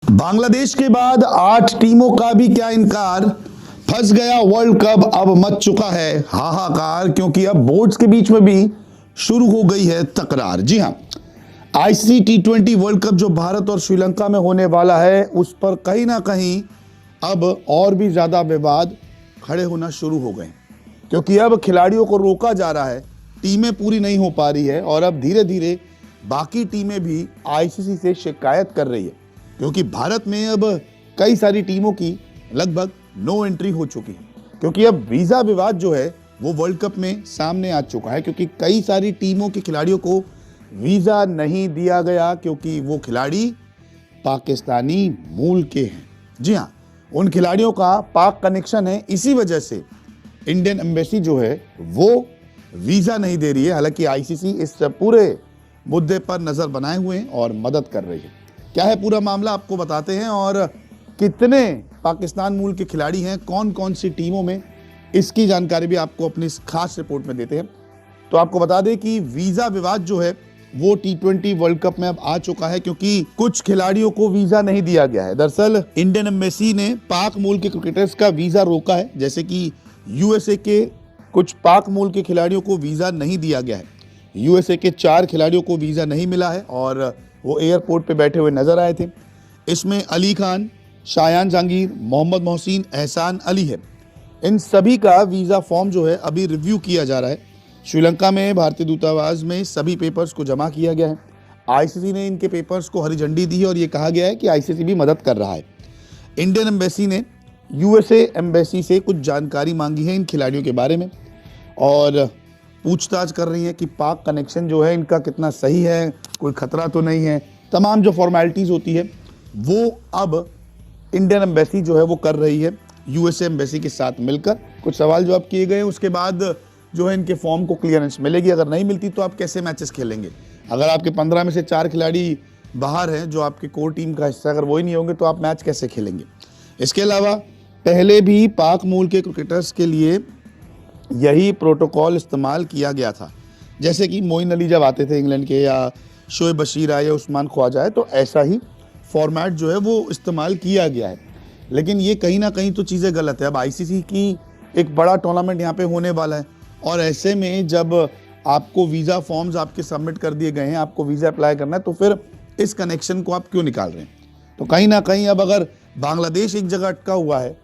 बांग्लादेश के बाद 8 टीमों का भी क्या इनकार, फंस गया वर्ल्ड कप, अब मच चुका है हाहाकार, क्योंकि अब बोर्ड्स के बीच में भी शुरू हो गई है तकरार। जी हां, आईसीसी T20 वर्ल्ड कप जो भारत और श्रीलंका में होने वाला है, उस पर कहीं ना कहीं अब और भी ज्यादा विवाद खड़े होना शुरू हो गए, क्योंकि अब खिलाड़ियों को रोका जा रहा है, टीमें पूरी नहीं हो पा रही है और अब धीरे धीरे बाकी टीमें भी आईसीसी से शिकायत कर रही है, क्योंकि भारत में अब कई सारी टीमों की लगभग नो एंट्री हो चुकी है, क्योंकि अब वीजा विवाद जो है वो वर्ल्ड कप में सामने आ चुका है, क्योंकि कई सारी टीमों के खिलाड़ियों को वीजा नहीं दिया गया क्योंकि वो खिलाड़ी पाकिस्तानी मूल के हैं। जी हाँ, उन खिलाड़ियों का पाक कनेक्शन है, इसी वजह से इंडियन एम्बेसी जो है वो वीजा नहीं दे रही है। हालांकि आईसीसी इस पूरे मुद्दे पर नजर बनाए हुए हैं और मदद कर रही है। क्या है पूरा मामला आपको बताते हैं, और कितने पाकिस्तान मूल के खिलाड़ी हैं, कौन कौन सी टीमों में, इसकी जानकारी भी आपको अपनी इस खास रिपोर्ट में देते हैं। तो आपको बता दें कि वीजा विवाद जो है वो T20 वर्ल्ड कप में अब आ चुका है, क्योंकि कुछ खिलाड़ियों को वीजा नहीं दिया गया है। दरअसल इंडियन एम्बेसी ने पाक मूल के क्रिकेटर्स का वीजा रोका है, जैसे कि यूएसए के कुछ पाक मूल के खिलाड़ियों को वीजा नहीं दिया गया है। यूएसए के 4 खिलाड़ियों को वीजा नहीं मिला है और वो एयरपोर्ट पे बैठे हुए नजर आए थे। इसमें अली खान, शायान जहांगीर, मोहम्मद मोहसिन, एहसान अली है। इन सभी का वीजा फॉर्म जो है अभी रिव्यू किया जा रहा है। श्रीलंका में भारतीय दूतावास में सभी पेपर्स को जमा किया गया है। आईसीसी ने इनके पेपर्स को हरी झंडी दी है और ये कहा गया है कि आईसीसी भी मदद कर रहा है। इंडियन एम्बेसी ने यूएसए एम्बेसी से कुछ जानकारी मांगी है इन खिलाड़ियों के बारे में और पूछताछ कर रही है कि पाक कनेक्शन जो है इनका कितना सही है, कोई खतरा तो नहीं है। तमाम जो फॉर्मेलिटीज़ होती है वो अब इंडियन एम्बेसी जो है वो कर रही है यूएसए एम्बेसी के साथ मिलकर। कुछ सवाल जवाब किए गए, उसके बाद जो है इनके फॉर्म को क्लियरेंस मिलेगी। अगर नहीं मिलती तो आप कैसे मैचेस खेलेंगे? अगर आपके 15 में से 4 खिलाड़ी बाहर हैं जो आपके कोर टीम का हिस्सा, अगर वो ही नहीं होंगे तो आप मैच कैसे खेलेंगे? इसके अलावा पहले भी पाक मूल के क्रिकेटर्स के लिए यही प्रोटोकॉल इस्तेमाल किया गया था, जैसे कि मोइन अली जब आते थे इंग्लैंड के, या शोएब बशीर आए या उस्मान ख्वाजा आए, तो ऐसा ही फॉर्मेट जो है वो इस्तेमाल किया गया है। लेकिन ये कहीं ना कहीं तो चीज़ें गलत है। अब आईसीसी की एक बड़ा टूर्नामेंट यहाँ पे होने वाला है और ऐसे में जब आपको वीज़ा फॉर्म्स आपके सबमिट कर दिए गए हैं, आपको वीज़ा अप्लाई करना है, तो फिर इस कनेक्शन को आप क्यों निकाल रहे हैं? तो कहीं ना कहीं अब अगर बांग्लादेश एक जगह अटका हुआ है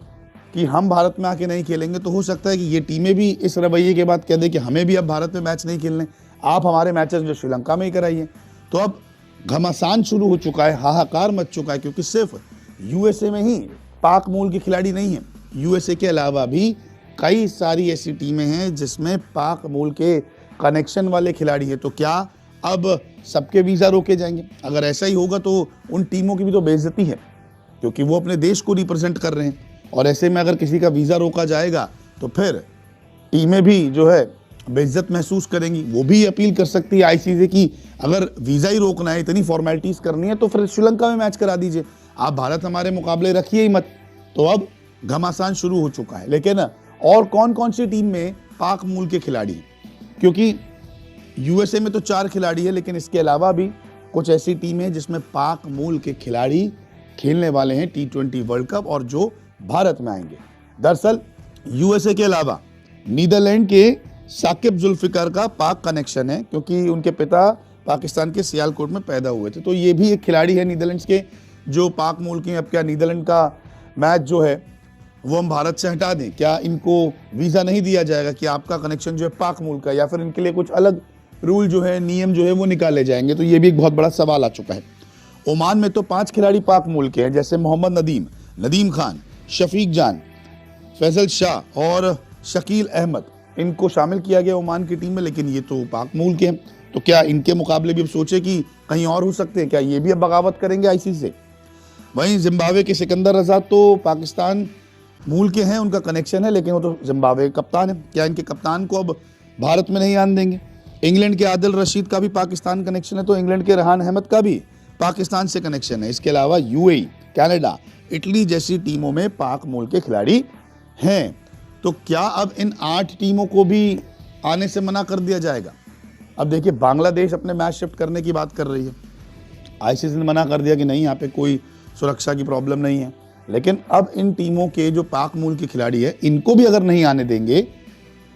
कि हम भारत में आके नहीं खेलेंगे, तो हो सकता है कि ये टीमें भी इस रवैये के बाद कह दें कि हमें भी अब भारत में मैच नहीं खेलने, आप हमारे मैचेस जो श्रीलंका में ही कराइए। तो अब घमासान शुरू हो चुका है, हाहाकार मच चुका है, क्योंकि सिर्फ यूएसए में ही पाक मूल के खिलाड़ी नहीं हैं। यूएसए के अलावा भी कई सारी ऐसी टीमें हैं जिसमें पाक मूल के कनेक्शन वाले खिलाड़ी हैं। तो क्या अब सबके वीज़ा रोके जाएंगे? अगर ऐसा ही होगा तो उन टीमों की भी तो बेइज्जती है, क्योंकि वो अपने देश को रिप्रेजेंट कर रहे हैं। और ऐसे में अगर किसी का वीज़ा रोका जाएगा तो फिर टीमें भी जो है बेइज्जत महसूस करेंगी। वो भी अपील कर सकती है आईसीसी की अगर वीज़ा ही रोकना है, इतनी फॉर्मेलिटीज़ करनी है, तो फिर श्रीलंका में मैच करा दीजिए, आप भारत हमारे मुकाबले रखिए ही मत। तो अब घमासान शुरू हो चुका है। लेकिन और कौन कौन सी टीम में पाक मूल के खिलाड़ी हैं? क्योंकि यूएसए में तो 4 खिलाड़ी है, लेकिन इसके अलावा भी कुछ ऐसी टीमें हैं जिसमें पाक मूल के खिलाड़ी खेलने वाले हैं T20 वर्ल्ड कप और जो भारत में आएंगे। दरअसल यूएसए के अलावा नीदरलैंड के साकिब जुल्फिकार का पाक कनेक्शन है, क्योंकि उनके पिता पाकिस्तान के सियालकोट में पैदा हुए थे। तो ये भी एक खिलाड़ी है नीदरलैंड्स के जो पाक मूल के। अब क्या नीदरलैंड का मैच जो है वो हम भारत से हटा दें? क्या इनको वीज़ा नहीं दिया जाएगा कि आपका कनेक्शन जो है पाक मूल का, या फिर इनके लिए कुछ अलग रूल जो है, नियम जो है वो निकाले जाएंगे? तो ये भी एक बहुत बड़ा सवाल आ चुका है। ओमान में तो 5 खिलाड़ी पाक मूल के हैं, जैसे मोहम्मद नदीम, नदीम खान, शफीक जान, फैसल शाह और शकील अहमद, इनको शामिल किया गया ओमान की टीम में, लेकिन ये तो पाक मूल के हैं। तो क्या इनके मुकाबले भी अब सोचे कि कहीं और हो सकते हैं? क्या ये भी अब बगावत करेंगे आईसीसी से? वहीं जिम्बाब्वे के सिकंदर रजा तो पाकिस्तान मूल के हैं, उनका कनेक्शन है, लेकिन वो तो जिम्बाब्वे के कप्तान है। क्या इनके कप्तान को अब भारत में नहीं आने देंगे? इंग्लैंड के आदिल रशीद का भी पाकिस्तान कनेक्शन है, तो इंग्लैंड के रेहान अहमद का भी पाकिस्तान से कनेक्शन है। इसके अलावा यूएई, कनाडा, इटली जैसी टीमों में पाक मूल के खिलाड़ी हैं। तो क्या अब इन 8 टीमों को भी आने से मना कर दिया जाएगा? अब देखिए, बांग्लादेश अपने मैच शिफ्ट करने की बात कर रही है, आईसीसी ने मना कर दिया कि नहीं, यहाँ पे कोई सुरक्षा की प्रॉब्लम नहीं है। लेकिन अब इन टीमों के जो पाक मूल के खिलाड़ी है, इनको भी अगर नहीं आने देंगे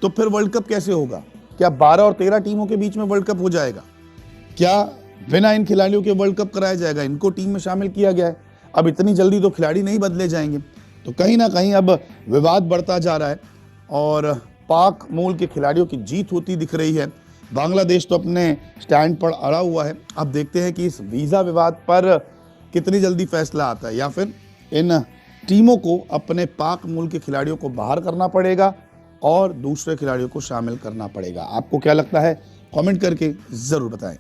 तो फिर वर्ल्ड कप कैसे होगा? क्या 12 और 13 टीमों के बीच में वर्ल्ड कप हो जाएगा? क्या बिना इन खिलाड़ियों के वर्ल्ड कप कराया जाएगा? इनको टीम में शामिल किया गया है, अब इतनी जल्दी तो खिलाड़ी नहीं बदले जाएंगे। तो कहीं ना कहीं अब विवाद बढ़ता जा रहा है और पाक मूल के खिलाड़ियों की जीत होती दिख रही है। बांग्लादेश तो अपने स्टैंड पर अड़ा हुआ है। अब देखते हैं कि इस वीज़ा विवाद पर कितनी जल्दी फैसला आता है, या फिर इन टीमों को अपने पाक मूल के खिलाड़ियों को बाहर करना पड़ेगा और दूसरे खिलाड़ियों को शामिल करना पड़ेगा। आपको क्या लगता है? कमेंट करके ज़रूर बताएं।